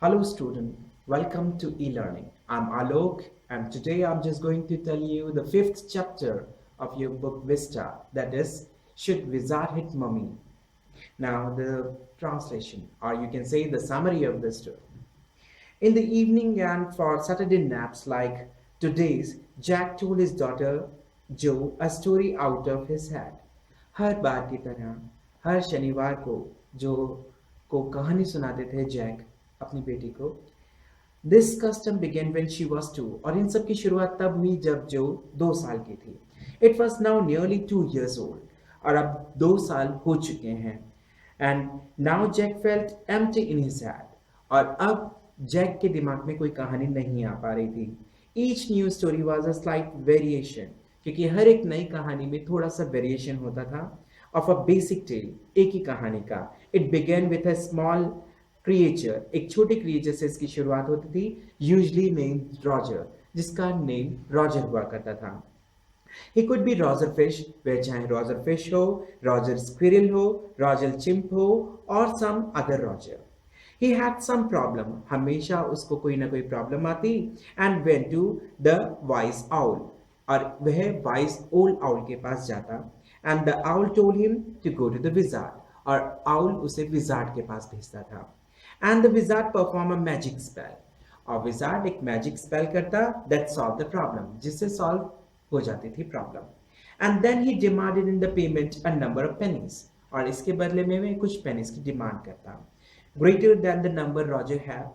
Hello student, welcome to e-learning. I'm Alok and today I'm just going to tell you the fifth chapter of your book Vista, that is Should Wizard Hit Mummy? Now the translation, or you can say the summary of the story. In the evening and for Saturday naps like today's, Jack told his daughter Jo a story out of his head. हर बार की तरह हर शनिवार को जो को कहानी सुनाते थे Jack अपनी बेटी को. This custom begin when she was 2 और इन सब की शुरुआत तब हुई जब जो 2 साल की थी. It was now nearly 2 years old और अब 2 साल हो चुके हैं. And now Jack felt empty in his head और अब जैक के दिमाग में कोई कहानी नहीं आ पा रही थी. Each new story was a slight variation क्योंकि हर एक नई कहानी में थोड़ा सा वेरिएशन होता था ऑफ अ बेसिक टेल, एक ही कहानी का. It began with a small creature, एक छोटे क्रिएचर से इसकी शुरुआत होती थी, यूजली नेम्ड रॉजर, जिसका नेम रॉजर हुआ करता था. He could be Roger Fish, वह चाहे Roger Fish हो, Roger Squirrel हो, Roger Chimp हो, और some other Roger. He had some problem, हमेशा उसको कोई ना कोई प्रॉब्लम आती, and went to the wise owl, और वह wise old owl के पास जाता, and the owl told him to go to the wizard, और owl उसे wizard के पास भेजता था. And the wizard perform a magic spell, और wizard एक magic spell करता that solve the problem, जिससे solve हो जाती थी problem. And then he demanded in the payment a number of pennies, और इसके बदले में वे कुछ पेनीज की डिमांड करता, greater than the number Roger have,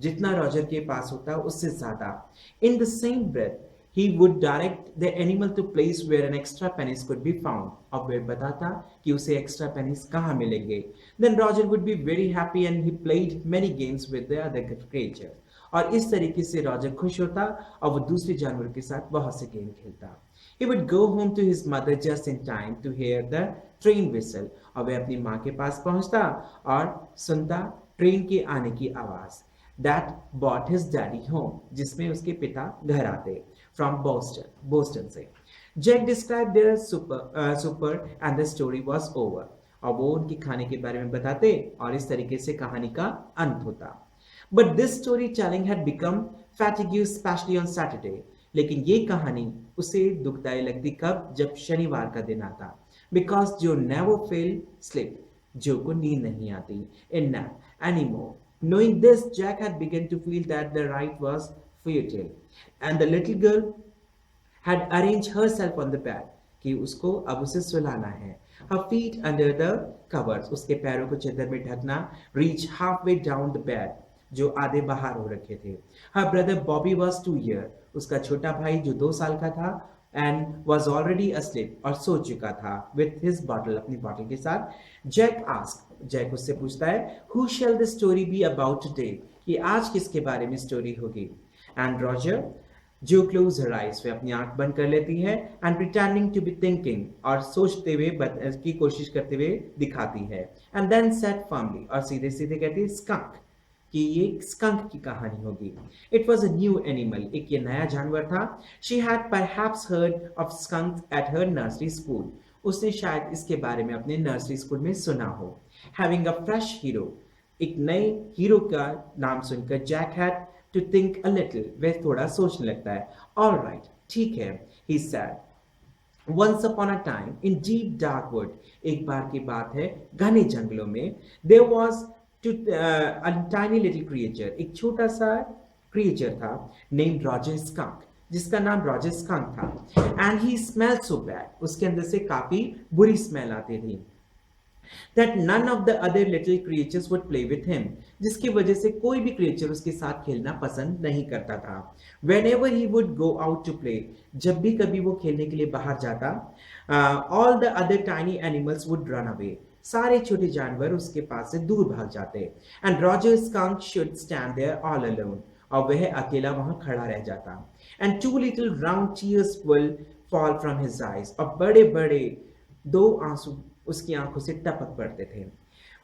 जितना रॉजर के पास होता उससे ज्यादा. In the same breath he would direct the animal to place where an extra pennies could be found, और वह बताता कि उसे एक्स्ट्रा पेनीज कहाँ मिलेंगे. then Roger would be very happy and he played many games with the other creature, और इस तरीके से रॉजर खुश होता और वो दूसरे जानवरों के साथ बहुत से गेम खेलता. He would go home to his mother just in time to hear the train whistle, और वह अपनी माँ के पास पहुंचता और सुनता ट्रेन के आने की आवाज. That brought his daddy home, जिसमें उसके पिता घर आते from बोस्टन से. Jack described their super and the story was over, और वो उनके खाने के बारे में बताते और इस तरीके से कहानी का अंत होता. But this storytelling had become fatiguing, especially on Saturday. लेकिन ये कहानी उसे दुखदाई लगती कब, जब शनिवार का दिन आता. Because जो never fell asleep, जो को नींद नहीं आती in nap anymore. Knowing this, Jack had begun to feel that the ride was futile, and the little girl had arranged herself on the bed कि उसको अब उसे सुलाना है. Her feet under the covers, उसके पैरों को चादर में ढकना, reach halfway down the bed, जो आधे बाहर हो रखे थे. Her brother Bobby was 2 years, उसका छोटा भाई जो 2 साल का था, and was already asleep, और सो चुका था with his bottle, अपनी बॉटल के साथ. Jack asked, जैक उससे पूछता है, who shall the story be about today, कि आज किसके बारे में स्टोरी होगी. And Roger, जो close her eyes, वे अपनी आंख बंद कर लेती है, and pretending to be thinking, और सोचते हुए की कोशिश करते हुए दिखाती है. And then said firmly, और सीधे सीधे कहती है skunk, कि ये skunk की कहानी होगी. It was a new animal, एक ये नया जानवर था. She had perhaps heard of skunk at her nursery school, उसने शायद इसके बारे में अपने नर्सरी स्कूल में सुना हो. Having a fresh hero, एक नए हीरो का नाम सुनकर Jack had to think a little, वह थोड़ा सोचने लगता है. All right, ठीक है, he said. Once upon a time, in deep dark wood, एक बार की बात है घने जंगलों में, there was a tiny little creature, एक छोटा सा creature था, named Roger Skunk, जिसका नाम रॉजर स्कंक था. And he smelled so bad, उसके अंदर से काफी बुरी स्मेल आती थी. That none of the other little creatures would play with him, जिसकी वजह से कोई भी creature उसके साथ खेलना पसंद नहीं करता था. Whenever he would go out to play, जब भी कभी वो खेलने के लिए बाहर जाता, all the other tiny animals would run away, सारे छोटे जानवर उसके पास से दूर भाग जाते. And Roger Skunk should stand there all alone, और वह अकेला वहां खड़ा रह जाता. And two little round tears will fall from his eyes, और बड़े बड़े दो आंसू उसकी आंखों से टपक पड़ते थे.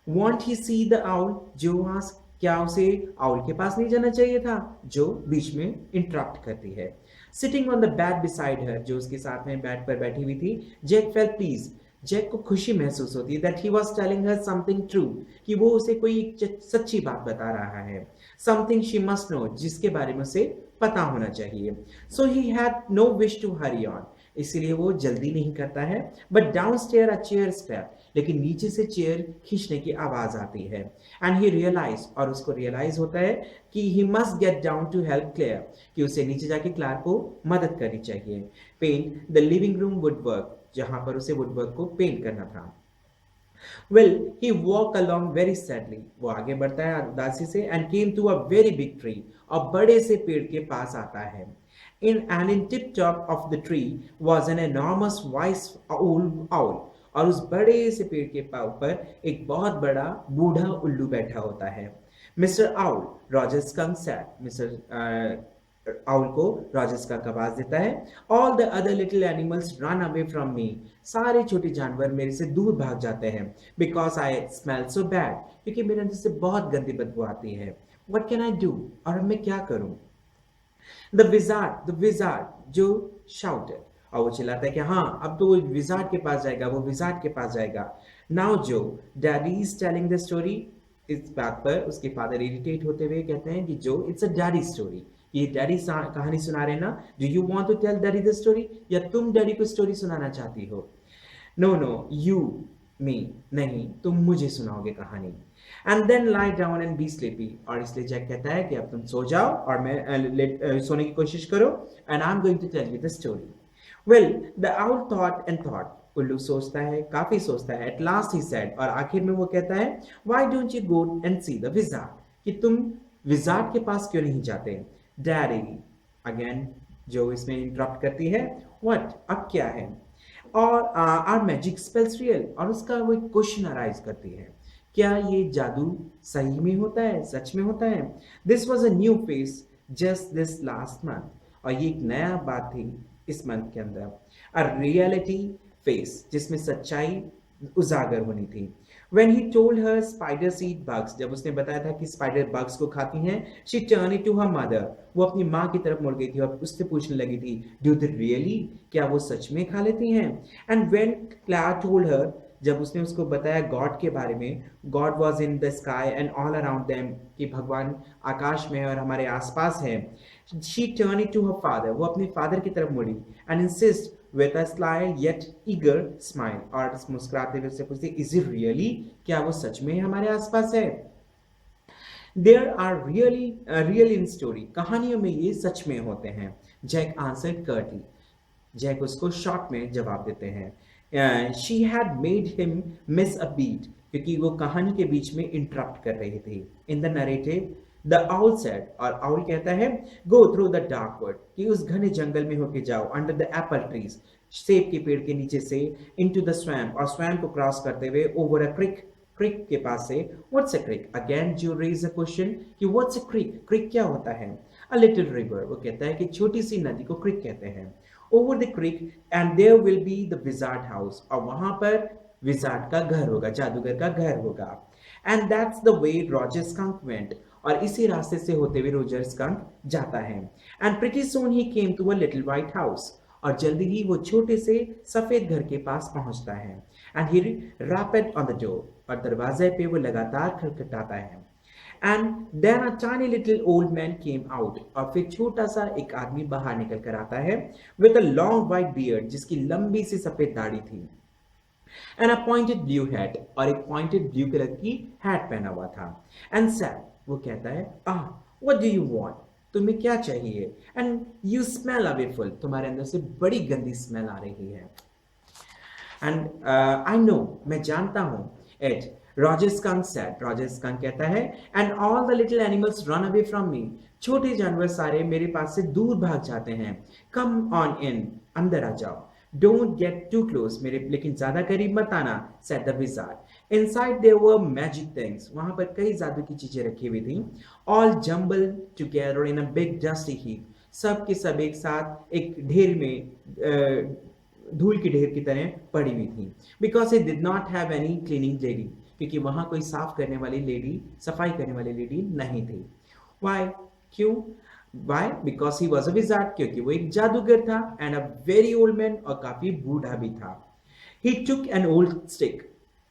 Won't he see the owl? जो asked, क्या उसे आउल के पास नहीं जाना चाहिए था, जो बीच में इंटरप्ट करती है. Sitting on the bed beside her, जो उसके साथ में बेड पर बैठी हुई थी, Jack felt pleased जैक को खुशी महसूस होती है that he was telling her something true, कि वो उसे कोई सच्ची बात बता रहा है, समथिंग शी मस्ट नो, जिसके बारे में उसे पता होना चाहिए। So he had no wish to hurry on, इसीलिए वो जल्दी नहीं करता है। But down stair a chair step, लेकिन नीचे से चेयर खींचने की आवाज आती है। एंड ही रियलाइज, और उसको रियलाइज होता है कि he must get down to help Claire, कि उसे नीचे जाके क्लार को मदद करनी चाहिए। Paint the living room wood work, जहां पर उसे वुडवर्क को पेंट करना था। Well he walk along very sadly, वो आगे बढ़ता है उदासी से, and came to a very big tree, और बड़े से पेड़ के पास आता है। In tip top of the tree was an enormous vice owl, और उस बड़े से पेड़ के ऊपर एक बहुत बड़ा बूढ़ा उल्लू बैठा होता है। Mister owl, Roger skunk sad, mister owl को रॉजर स्कंक आवाज देता है, all the other little animals run away from मी, सारे छोटे जानवर मेरे से दूर भाग जाते हैं, because I smell so bad, क्योंकि मेरे अंदर से बहुत गंदी बदबू आती है। व्हाट कैन आई डू, और अब मैं क्या करूं? द विजार्ड जो शाउटेड, और वो चिल्लाता है कि हाँ अब तो वो विजार्ड के पास जाएगा, वो विजार्ड के पास जाएगा। नाउ जो daddy is telling the story, इस बात पर उसके फादर इरिटेट होते हुए कहते हैं कि जो इट्स अ डैडी स्टोरी, ये डैडी कहानी सुना रहे ना, do you want to tell daddy the story, या तुम डैडी को स्टोरी सुनाना चाहती हो? नो नो यू मी, नहीं तुम मुझे सुनाओगे कहानी। And then lie down and be sleepy, और इसलिए जैक कहता है कि अब तुम सो जाओ और मैं सोने की कोशिश करो, and I am going to tell you the story. Well the owl thought and thought, उल्लू सोचता है, काफी सोचता है। एट लास्ट ही सेड, और आखिर में वो कहता है, why don't you go and see the wizard, कि तुम विजार्ड के पास क्यों नहीं जाते? डैडी, अगेन जो इसमें इंटरप्ट करती है, व्हाट, अब क्या है? और आर मैजिक स्पेल्स रियल, और उसका वो एक क्वेश्चन अराइज करती है, क्या ये जादू सही में होता है, सच में होता है? This was a new face just this last month, और ये एक नया बात थी इस मंथ के अंदर, अ रियलिटी फेस, जिसमें सच्चाई उजागर होनी थी। When he told her spider eat bugs, जब उसने बताया था कि स्पाइडर बग्स को खाती हैं, she turned to her mother, वो अपनी माँ की तरफ मुड़ गई थी और उससे पूछने लगी थी, do they really, क्या वो सच में खा लेती हैं? And when Clare told her, जब उसने उसको बताया गॉड के बारे में, God was in the sky and all around them, कि भगवान आकाश में है और हमारे आसपास है, she turn to her father, वो अपने फादर की तरफ मुड़ी, and insist with a sly yet eager smile, और मुस्कुराते हुए उससे पूछती, is it really, क्या वो सच में हमारे आसपास है? There are really real in story, कहानियों में ये सच में होते हैं। जैक answered curtly, जैक उसको शॉर्ट में जवाब देते हैं। She had made him miss a beat, क्योंकि वो कहानी के बीच में इंटरप्ट कर रही थी। In the narrative the owl said, और आउल कहता है, go through the dark would, कि उस घने जंगल में होके जाओ, अंडर द एप्पल ट्रीज, सेब के पेड़ के नीचे से, इनटू द स्वैम्प, और स्वैम्प को क्रॉस करते हुए ओवर अ क्रिक, क्रिक के पास से। व्हाट्स अ क्रिक, अगेन जो रेज अ क्वेश्चन कि व्हाट्स अ क्रिक, क्रिक क्या होता है? अ लिटिल रिवर, वो कहता है कि छोटी सी नदी को क्रिक कहते हैं। Over the creek and there will be the wizard house, और वहां पर विजार्ड का घर होगा, जादूगर का घर होगा। And that's the way Roger skunk went, और इसी रास्ते से होते हुए रोजर स्कंक जाता है। And pretty soon he came to a little white house, और जल्दी ही वो छोटे से सफेद घर के पास पहुंचता है। And he rapped on the door, और दरवाजे पे वो लगातार खटखटाता है। And then a tiny little old man came out, और फिर छोटा सा एक आदमी बाहर निकल कर आता है, with a long white beard, जिसकी लंबी सी सफेद दाढ़ी थी, and a pointed blue hat, और एक पॉइंटेड ब्लू कलर की हैट पहना हुआ था। एंड सैड, वो कहता है, व्हाट डू यू वांट, तुम्हें क्या चाहिए? एंड यू स्मेल अवेफुल, तुम्हारे अंदर से बड़ी गंदी स्मेल आ रही है। एंड आई नो, मैं जानता हूं, at Roger Skunk said, Roger Skunk कहता है, and all the little animals run away from me, छोटे जानवर सारे मेरे पास से दूर भाग जाते हैं। कम ऑन इन, अंदर आ जाओ। डोंट गेट टू क्लोज, मेरे लेकिन ज्यादा करीब मत आना, said the wizard. Inside there were magic things, वहां पर कई जादू की चीजें रखी हुई थी। All jumble together in a big dusty heap, सब के सब एक साथ एक ढेर में धूल की ढेर की तरह पड़ी हुई थी। Because he did not have any cleaning lady, क्योंकि वहां कोई साफ करने वाली लेडी, सफाई करने वाली लेडी नहीं थी। वाई, क्यों? Why, because he was a wizard, क्योंकि वो एक जादूगर था, and a very old man, और काफी बूढ़ा भी था। He took an old stick.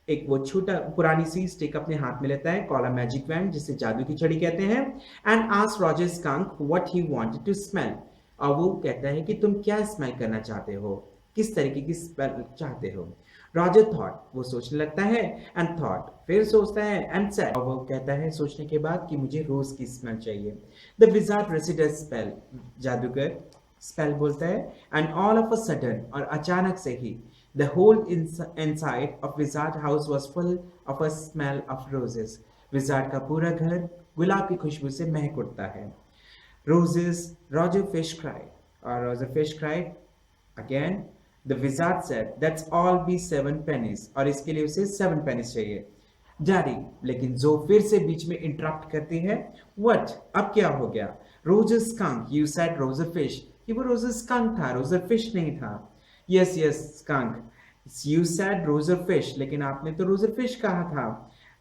एक वो छोटा पुरानी सी स्टिक अपने हाथ में लेता है, कॉल अ मैजिक वैन, जिसे जादू की छड़ी कहते हैं, and asked Roger Skunk what he wanted to smell. और वो कहता है कि तुम क्या स्मेल करना चाहते हो, किस तरीके की स्मेल चाहते हो। रॉजर थॉट, वो सोचने लगता है, एंड थॉट, फिर सोचता है, एंड सेड, और वो कहता है सोचने के बाद कि मुझे रोज की स्मेल चाहिए। द विजार्ड रेसिडेड स्पेल, जादूगर स्पेल बोलता है, and all of a sudden, और अचानक से ही, the whole inside of Wizard house was full of a smell of roses. Wizard का पूरा घर गुलाब की खुशबू से महक उठता है। Roses, Roger Fish cried, or Roger Fish cried again. The wizard said, "That's all be 7 pennies." और इसके लिए उसे 7 pennies चाहिए। डैडी, लेकिन जो फिर से बीच में इंटरप्ट करती है। What? अब क्या हो गया? Roger Skunk, you said Roger Fish. कि वो Roger Skunk था, Roger Fish नहीं था। Yes, yes, Skunk. You said Roger Fish, लेकिन आपने तो Roger Fish कहा था।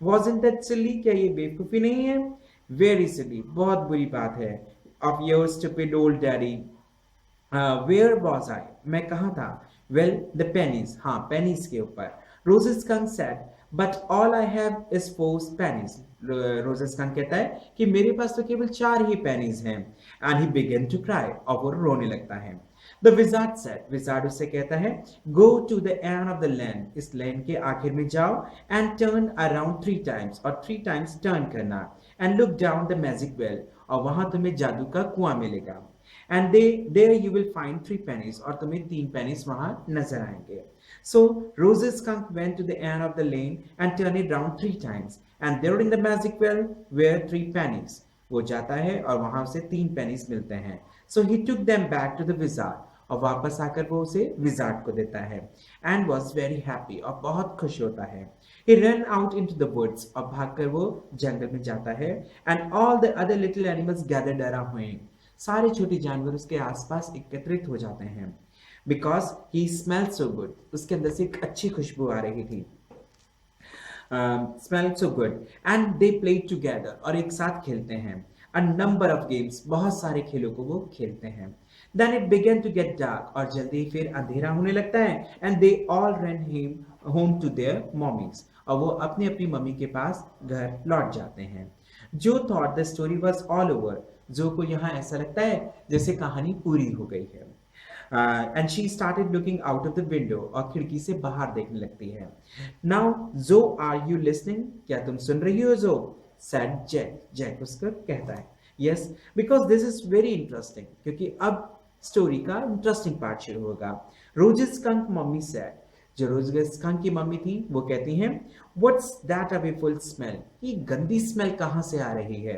Wasn't that silly? क्या ये बेवकूफी नहीं है? Very silly, बहुत बुरी बात है। Of your stupid old daddy. Where was I? मैं कहाँ था? Well, the pennies. हाँ, pennies के ऊपर। Roger Skunk said, but all I have is 4 pennies. Roger Skunk कहता है कि मेरे पास तो केवल 4 ही pennies हैं। And he began to cry. और वो रोने लगता है। The wizard said, wizard उससे कहता है, go to the end of the land. इस land के आखिर में जाओ, and turn around 3 times. और 3 times turn करना, and look down the magic well. और वहां तुम्हें जादू का कुआं मिलेगा। And there you will find 3 pennies. और तुम्हें 3 pennies वहां नजर आएंगे। So Roger Skunk went to the end of the lane and turned it round 3 times. And there in the magic well were 3 pennies. वो जाता है और वहां उसे 3 pennies मिलते हैं। So he took them back to the wizard. और वापस आकर वो उसे विजार्ड को देता है, एंड वॉज वेरी हैप्पी, और बहुत खुश होता है। He ran out into the woods, और भागकर वो जंगल में जाता है, and all the other little animals gathered around him. सारे छोटे जानवर उसके आसपास एकत्रित हो जाते हैं, because he smelled so good. उसके अंदर से एक अच्छी खुशबू आ रही थी। Smelled so good, and they played together, और एक साथ खेलते हैं। A number of games, बहुत सारे खेलों को वो खेलते हैं। Then it began to get dark, और जल्दी फिर अंधेरा होने लगता है, and they all ran home to their mummies, और वो अपनी अपनी मम्मी के पास घर लौट जाते हैं। जो thought the story was all over, जो को यहाँ ऐसा लगता है जैसे कहानी पूरी हो गई है। And she started looking out of the window, और खिड़की से बाहर देखने लगती है। Now, Zo, are you listening? क्या तुम सुन रही हो Zo? Said Jack. Jack उसको कहता है। Yes, because this is very interesting. क्योंकि अब स्टोरी का इंटरेस्टिंग पार्ट शुरू होगा। रोजर स्कंक मम्मी सेड, जो रोजर स्कंक की मम्मी थी वो कहती हैं, व्हाट्स दैट अवेफुल स्मेल? ये गंदी स्मेल कहाँ से आ रही है?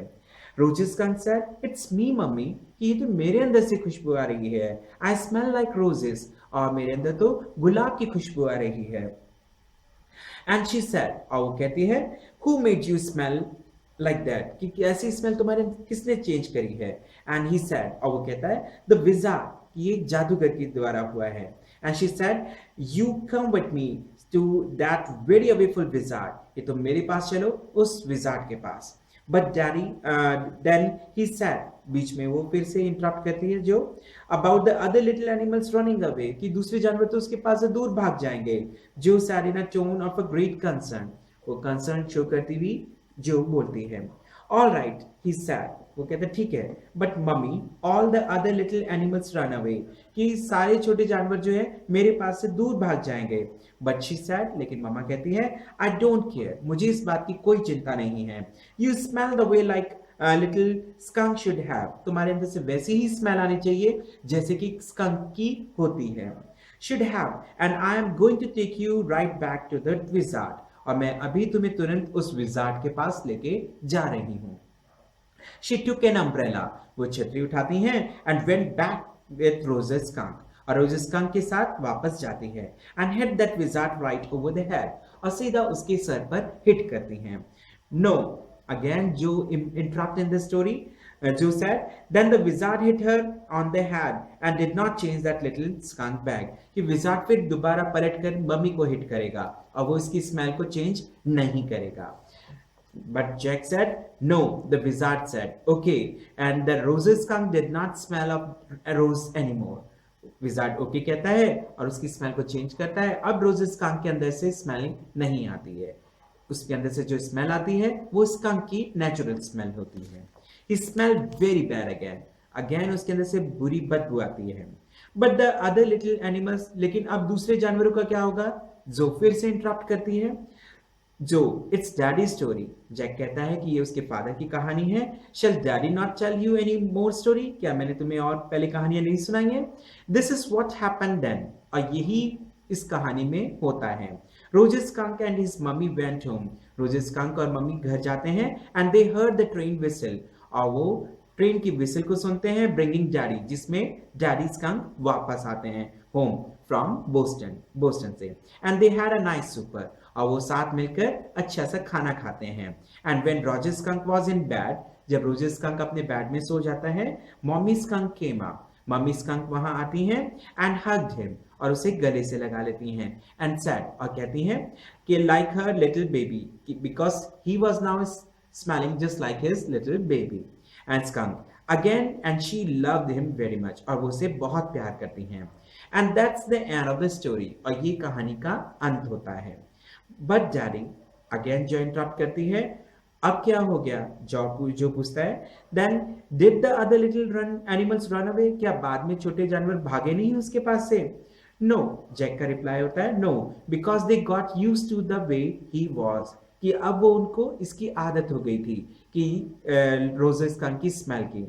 Roger skunk said, it's me mummy, कि ये तो मेरे अंदर से खुशबू आ रही है। आई स्मेल लाइक रोजेस, और मेरे अंदर तो गुलाब की खुशबू आ रही है। एंड शी सेड, और वो कहती है, who made you smell like that, कि ऐसी स्मेल तुम्हारे किसने चेंज करी है? And he said, और वो कहता है, the wizard, ये जादूगर के द्वारा हुआ है। And she said, you come with me to that very awful wizard, ये तुम मेरे पास चलो उस wizard के पास। But daddy, then he said, बीच में वो फिर से इंटरप्ट करती है जो, about the other little animals running away, कि दूसरे जानवर तो उसके पास से दूर भाग जाएंगे। जो said in a tone of a great concern, वो concern शो करती हुई जो बोलती है। All right, he said, वो कहता ठीक है, but mummy, all the other little animals run away, कि सारे छोटे जानवर जो है मेरे पास से दूर भाग जाएंगे। But she said, लेकिन मम्मा कहती है, I don't care, मुझे इस बात की कोई चिंता नहीं है। You smell the way like a little skunk should have, तुम्हारे अंदर से वैसी ही स्मेल आनी चाहिए जैसे कि skunk की होती है। Should have, and I am going to take you right back to the wizard, और मैं अभी तुम्हें तुरंत उस विजार्ड के पास लेके जा रही हूँ। She took an umbrella, वो छतरी उठाती हैं, and went back with Roger Skunk, और Roger Skunk के साथ वापस जाती है, and hit that wizard right over the head, और सीधा उसके सर पर हिट करती हैं। No, again जो interrupt in the story, जो said, then the wizard hit her on the head and did not change that little skunk bag, कि wizard फिर दोबारा पलट कर मम्मी को हिट करेगा और वो इसकी स्मेल को चेंज नहीं करेगा। But Jack said, no, the wizard said, okay, and the Roger skunk did not smell of a rose anymore. Wizard okay कहता है और उसकी स्मेल को चेंज करता है। अब रोजर स्कंक के अंदर से स्मेल नहीं आती है, उसके अंदर से जो स्मेल आती है वो स्कंक की नेचुरल स्मेल होती है। He smell very bad again, again उसके अंदर से बुरी बदबू आती है। But the other little animals, लेकिन अब दूसरे जानवरों का क्या होगा? जो फिर से इंटरप्ट करती है, जो इट्स डैडी स्टोरी। जैक कहता है कि ये उसके फादर की कहानी है। Shall daddy not tell you any more story, क्या मैंने तुम्हें और पहले कहानियां नहीं सुनाई है? This is what happened then, और यही इस कहानी में होता है। Roger skunk and his mommy went home, Roger skunk और मम्मी घर जाते हैं। And they heard the train whistle, और वो ट्रेन की विसल को सुनते हैं, ब्रिंगिंग डैडी, जिसमें डैडी स्कंक वापस आते हैं होम फ्रॉम बोस्टन, बोस्टन से। And they had a nice super, और वो साथ मिलकर अच्छा सा खाना खाते हैं। And when Roger skunk was in bed, जब रोजर स्कंक अपने बेड में सो जाता है, mummy skunk came up, mummy skunk वहां आती हैं एंड हग्ड हिम, और उसे गले से लगा लेती हैं। एंड सेड, और कहती हैं कि like her little baby, because he was now smelling just like his little baby. And Skunk again and she loved him very much, और वो उसे बहुत प्यार करती हैं। And that's the end of the story, और ये कहानी का अंत होता है। बट डैडी, अगेन जो इंटरप्ट करती है, अब क्या हो गया? जो पूछता है, then did the other little run animals run away, क्या बाद में छोटे जानवर भागे नहीं उसके पास से? नो, जैक का रिप्लाई होता है, no, because they got used to the way he was, कि अब वो उनको इसकी आदत हो गई थी कि रोजर स्कंक की स्मेल की।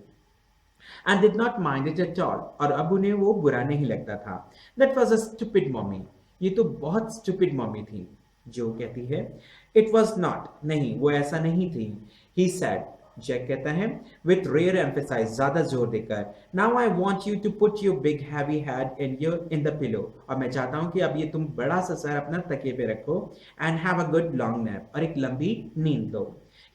And did not mind it at all, और अब उन्हें वो बुरा नहीं लगता था। That was a stupid mummy, ये तो बहुत स्टूपिड मम्मी थी। जो कहती है, इट वॉज नॉट, नहीं वो ऐसा नहीं थी। ही सैड, जैक कहता है विथ रेयर एम्फेसाइज, ज्यादा जोर देकर, now I want you to put your big heavy head in the pillow, और मैं चाहता हूं कि अब ये तुम बड़ा सा सर अपना तकिए पे रखो, and have a good long nap, और एक लंबी नींद लो।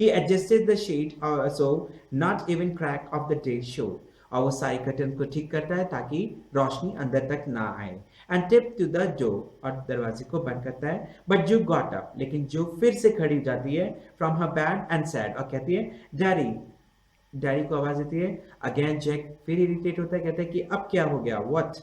He adjusted the shade so not even crack of the day show, और वो सारी कर्टन को ठीक करता है ताकि रोशनी अंदर तक ना आए। एंड टिप टू द जो, और दरवाजे को बंद करता है। बट जो गॉट अप, लेकिन जो फिर से खड़ी हो जाती है from her bed and sad, और कहती है डैडी, डैडी को आवाज देती है। अगेन जैक फिर इरिटेट होता है, कहता है कि अब क्या हो गया? What?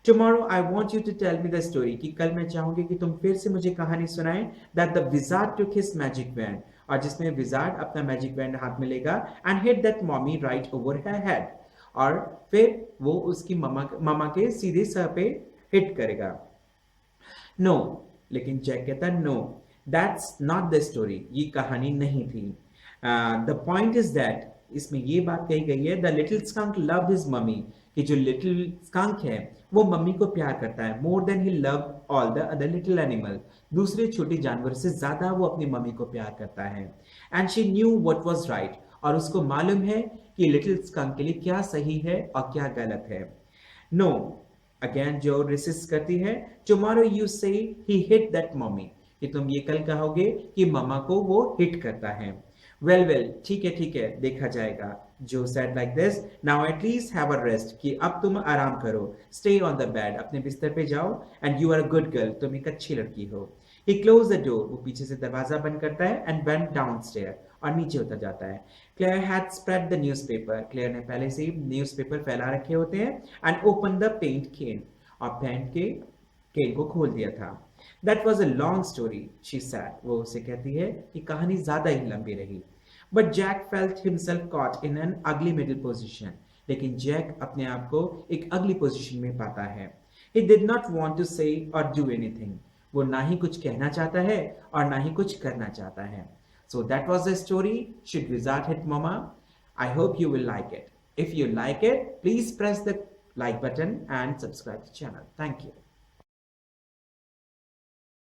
Tomorrow I want you to tell me the story, कि कल मैं चाहूंगी कि तुम फिर से मुझे कहानी सुनाएं, that the wizard took his magic wand, और जिसमें विजार्ड अपना मैजिक वैंड हाथ में लेगा, and hit that mommy right over her head, और फिर वो उसकी मामा के सीधे सर पे हिट करेगा। नो, लेकिन जैक कहता है no, that's not the story, ये कहानी नहीं थी। द पॉइंट इज दैट, इसमें ये बात कही गई है, the little skunk loved his mummy, कि जो लिटिल स्कंक है वो मम्मी को प्यार करता है, more than he loved all the other little animal, दूसरे छोटे जानवर से ज्यादा वो अपनी मम्मी को प्यार करता है। And she knew what was right, और उसको मालूम है कि लिटिल स्कंक के लिए क्या सही है और क्या गलत है। नो, अगेन जो रेसिस्ट करती है, टुमारो यू से ही हिट दैट मम्मी, कि तुम ये कल कहोगे कि मम्मा को वो हिट करता है। वेल वेल, ठीक है, देखा जाएगा। जो said like this, now at least have a rest, कि अब तुम आराम करो, स्टे ऑन द बेड, अपने बिस्तर पे जाओ, and you are a good girl, तुम एक अच्छी लड़की हो। ही क्लोज द डोर, वो पीछे से दरवाजा बंद करता है, एंड वेंट डाउनस्टेयर, और नीचे उतर जाता है। Claire had spread the newspaper, Claire ने पहले से ही न्यूज़पेपर फैला रखे होते हैं, and open the paint can, और पेंट के केन को खोल दिया था। That was a long story, she said, वो उसे कहती है कि कहानी ज्यादा ही लंबी रही। But Jack felt himself caught in an ugly middle position, लेकिन जैक अपने आप को एक अगली पोजिशन में पाता है। He did not want to say or do anything, वो ना ही कुछ कहना चाहता है और ना ही कुछ करना चाहता है। So that was the story, Should Wizard Hit Mama? I hope you will like it. If you like it, please press the like button and subscribe to the channel. Thank you.